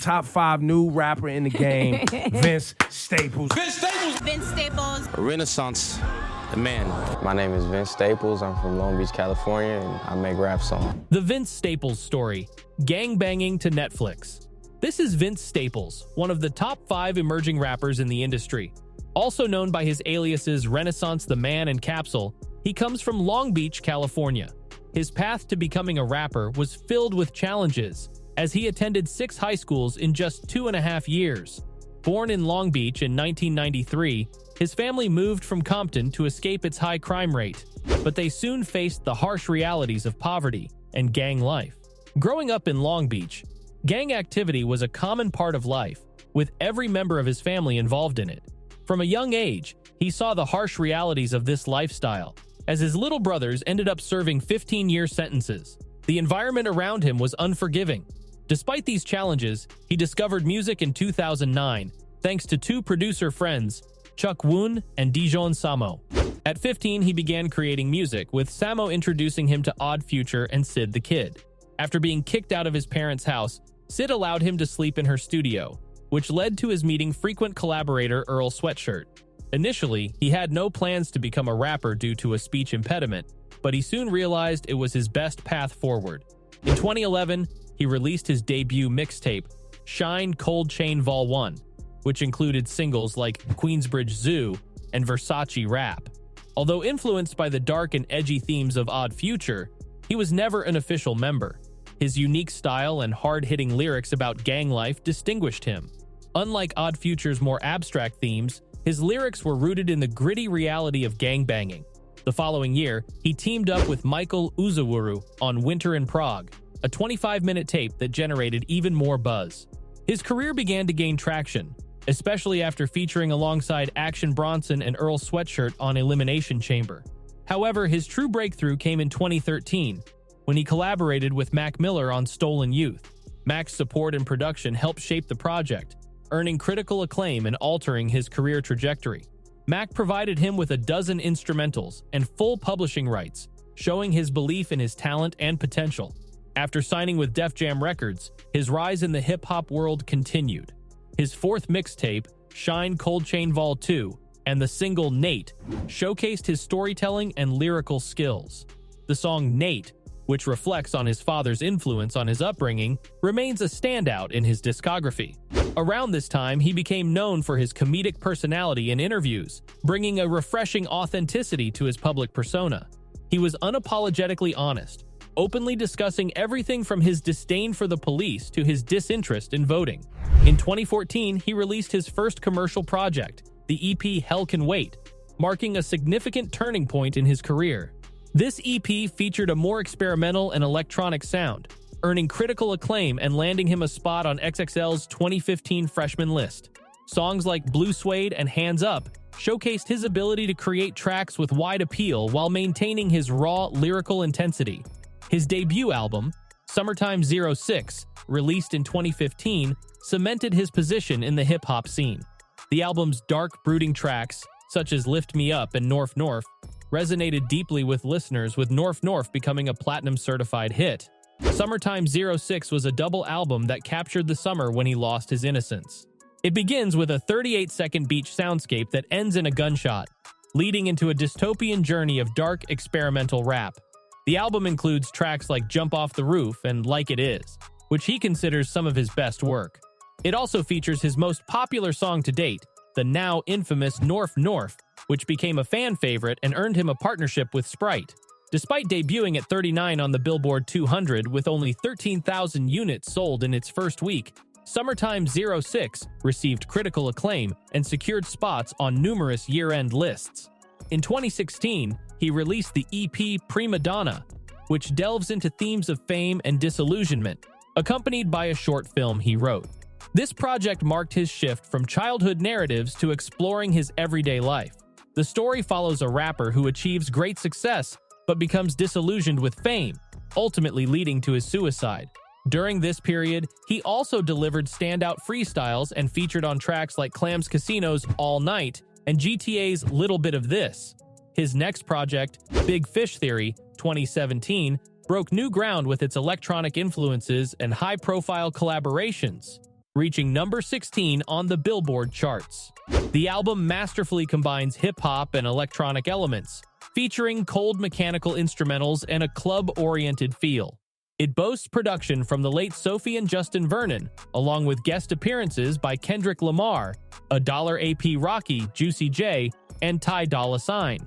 top 5 new rapper in the game, Vince Staples. Vince Staples. Renaissance, the man. My name is Vince Staples. I'm from Long Beach, California, and I make rap songs. The Vince Staples Story, Gangbanging to Netflix. This is Vince Staples, one of the top 5 emerging rappers in the industry. Also known by his aliases Renaissance, The Man, and Capsule, he comes from Long Beach, California. His path to becoming a rapper was filled with challenges, as he attended 6 high schools in just 2.5 years. Born in Long Beach in 1993, his family moved from Compton to escape its high crime rate, but they soon faced the harsh realities of poverty and gang life. Growing up in Long Beach, gang activity was a common part of life, with every member of his family involved in it. From a young age, he saw the harsh realities of this lifestyle, as his little brothers ended up serving 15-year sentences. The environment around him was unforgiving. Despite these challenges, he discovered music in 2009, thanks to 2 producer friends, Chuck Woon and Dijon Samo. At 15, he began creating music, with Samo introducing him to Odd Future and Sid the Kid. After being kicked out of his parents' house, Sid allowed him to sleep in her studio, which led to his meeting frequent collaborator Earl Sweatshirt. Initially, he had no plans to become a rapper due to a speech impediment, but he soon realized it was his best path forward. In 2011, he released his debut mixtape, Shine Cold Chain Vol 1, which included singles like Queensbridge Zoo and Versace Rap. Although influenced by the dark and edgy themes of Odd Future, he was never an official member. His unique style and hard-hitting lyrics about gang life distinguished him. Unlike Odd Future's more abstract themes, his lyrics were rooted in the gritty reality of gangbanging. The following year, he teamed up with Michael Uzawuru on Winter in Prague, a 25-minute tape that generated even more buzz. His career began to gain traction, especially after featuring alongside Action Bronson and Earl Sweatshirt on Elimination Chamber. However, his true breakthrough came in 2013, when he collaborated with Mac Miller on Stolen Youth. Mac's support and production helped shape the project, earning critical acclaim and altering his career trajectory. Mac provided him with 12 instrumentals and full publishing rights, showing his belief in his talent and potential. After signing with Def Jam Records, his rise in the hip-hop world continued. His 4th mixtape, Shine Cold Chain Vol 2, and the single Nate, showcased his storytelling and lyrical skills. The song Nate, which reflects on his father's influence on his upbringing, remains a standout in his discography. Around this time, he became known for his comedic personality in interviews, bringing a refreshing authenticity to his public persona. He was unapologetically honest, openly discussing everything from his disdain for the police to his disinterest in voting. In 2014, he released his first commercial project, the EP Hell Can Wait, marking a significant turning point in his career. This EP featured a more experimental and electronic sound, earning critical acclaim and landing him a spot on XXL's 2015 freshman list. Songs like Blue Suede and Hands Up showcased his ability to create tracks with wide appeal while maintaining his raw lyrical intensity. His debut album, Summertime 06, released in 2015, cemented his position in the hip-hop scene. The album's dark, brooding tracks, such as Lift Me Up and North North, resonated deeply with listeners, with North North becoming a platinum-certified hit. Summertime 06 was a double album that captured the summer when he lost his innocence. It begins with a 38-second beach soundscape that ends in a gunshot, leading into a dystopian journey of dark, experimental rap. The album includes tracks like Jump Off the Roof and Like It Is, which he considers some of his best work. It also features his most popular song to date, the now infamous North North, which became a fan favorite and earned him a partnership with Sprite. Despite debuting at 39 on the Billboard 200 with only 13,000 units sold in its first week, Summertime 06 received critical acclaim and secured spots on numerous year-end lists. In 2016, he released the EP Prima Donna, which delves into themes of fame and disillusionment, accompanied by a short film he wrote. This project marked his shift from childhood narratives to exploring his everyday life. The story follows a rapper who achieves great success but becomes disillusioned with fame, ultimately leading to his suicide. During this period, he also delivered standout freestyles and featured on tracks like Clams Casino's All Night and GTA's Little Bit of This. His next project, Big Fish Theory, 2017, broke new ground with its electronic influences and high-profile collaborations. reaching number 16 on the Billboard charts. The album masterfully combines hip-hop and electronic elements, featuring cold mechanical instrumentals and a club-oriented feel. It boasts production from the late Sophie and Justin Vernon, along with guest appearances by Kendrick Lamar, $AP Rocky, Juicy J, and Ty Dolla $ign.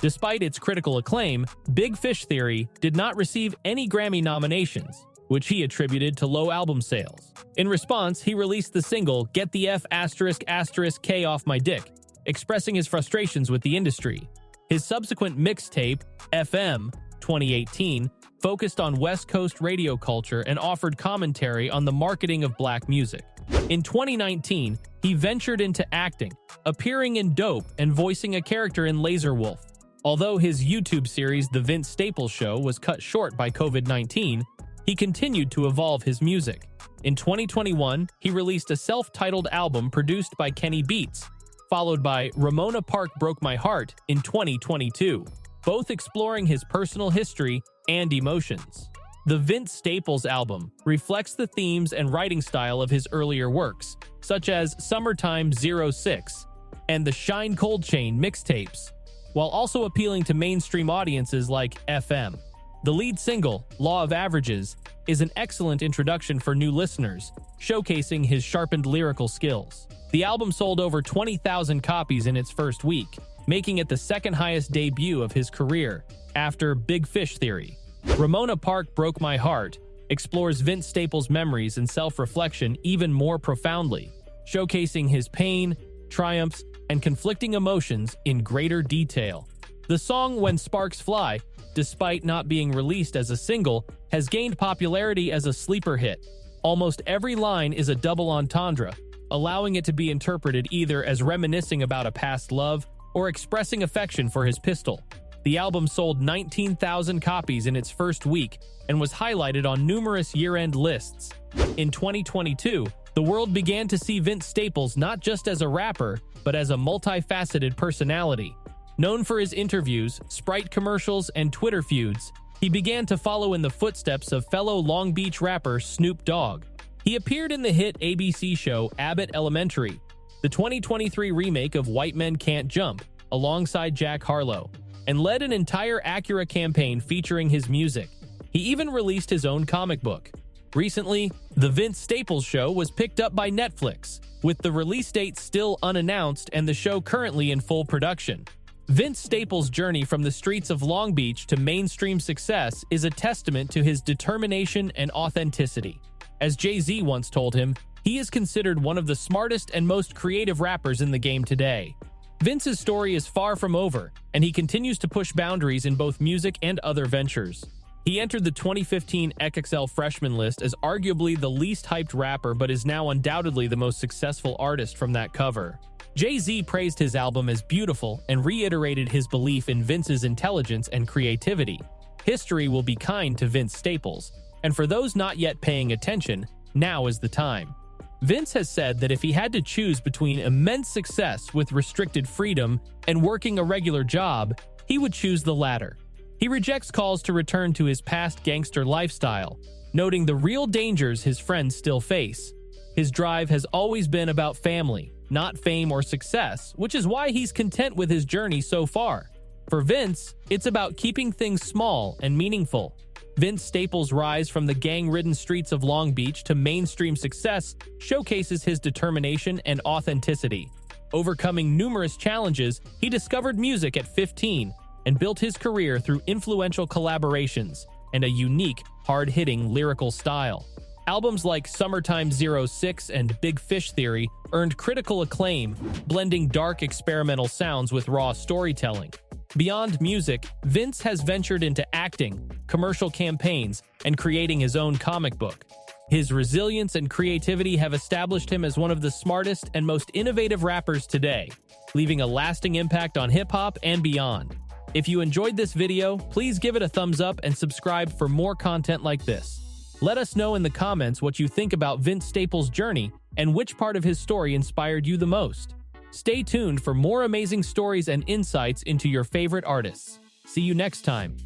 Despite its critical acclaim, Big Fish Theory did not receive any Grammy nominations, which he attributed to low album sales. In response, he released the single Get the F***K Off My Dick, expressing his frustrations with the industry. His subsequent mixtape, FM 2018, focused on West Coast radio culture and offered commentary on the marketing of black music. In 2019, he ventured into acting, appearing in Dope and voicing a character in Laser Wolf. Although his YouTube series The Vince Staples Show was cut short by COVID-19, he continued to evolve his music. In 2021, he released a self-titled album produced by Kenny Beats, followed by Ramona Park Broke My Heart in 2022, both exploring his personal history and emotions. The Vince Staples album reflects the themes and writing style of his earlier works, such as Summertime 06 and the Shine Cold Chain mixtapes, while also appealing to mainstream audiences like FM. The lead single, Law of Averages, is an excellent introduction for new listeners, showcasing his sharpened lyrical skills. The album sold over 20,000 copies in its first week, making it the second highest debut of his career, after Big Fish Theory. Ramona Park Broke My Heart explores Vince Staples' memories and self-reflection even more profoundly, showcasing his pain, triumphs, and conflicting emotions in greater detail. The song When Sparks Fly, despite not being released as a single, has gained popularity as a sleeper hit. Almost every line is a double entendre, allowing it to be interpreted either as reminiscing about a past love or expressing affection for his pistol. The album sold 19,000 copies in its first week and was highlighted on numerous year-end lists. In 2022, the world began to see Vince Staples not just as a rapper, but as a multifaceted personality. Known for his interviews, Sprite commercials, and Twitter feuds, he began to follow in the footsteps of fellow Long Beach rapper Snoop Dogg. He appeared in the hit ABC show Abbott Elementary, the 2023 remake of White Men Can't Jump, alongside Jack Harlow, and led an entire Acura campaign featuring his music. He even released his own comic book. Recently, The Vince Staples Show was picked up by Netflix, with the release date still unannounced and the show currently in full production. Vince Staples' journey from the streets of Long Beach to mainstream success is a testament to his determination and authenticity. As Jay-Z once told him, he is considered one of the smartest and most creative rappers in the game today. Vince's story is far from over, and he continues to push boundaries in both music and other ventures. He entered the 2015 XXL Freshman list as arguably the least hyped rapper, but is now undoubtedly the most successful artist from that cover. Jay-Z praised his album as beautiful and reiterated his belief in Vince's intelligence and creativity. History will be kind to Vince Staples, and for those not yet paying attention, now is the time. Vince has said that if he had to choose between immense success with restricted freedom and working a regular job, he would choose the latter. He rejects calls to return to his past gangster lifestyle, noting the real dangers his friends still face. His drive has always been about family, not fame or success, which is why he's content with his journey so far. For Vince, it's about keeping things small and meaningful. Vince Staples' rise from the gang-ridden streets of Long Beach to mainstream success showcases his determination and authenticity. Overcoming numerous challenges, he discovered music at 15 and built his career through influential collaborations and a unique, hard-hitting lyrical style. Albums like Summertime 06 and Big Fish Theory earned critical acclaim, blending dark experimental sounds with raw storytelling. Beyond music, Vince has ventured into acting, commercial campaigns, and creating his own comic book. His resilience and creativity have established him as one of the smartest and most innovative rappers today, leaving a lasting impact on hip-hop and beyond. If you enjoyed this video, please give it a thumbs up and subscribe for more content like this. Let us know in the comments what you think about Vince Staples' journey and which part of his story inspired you the most. Stay tuned for more amazing stories and insights into your favorite artists. See you next time.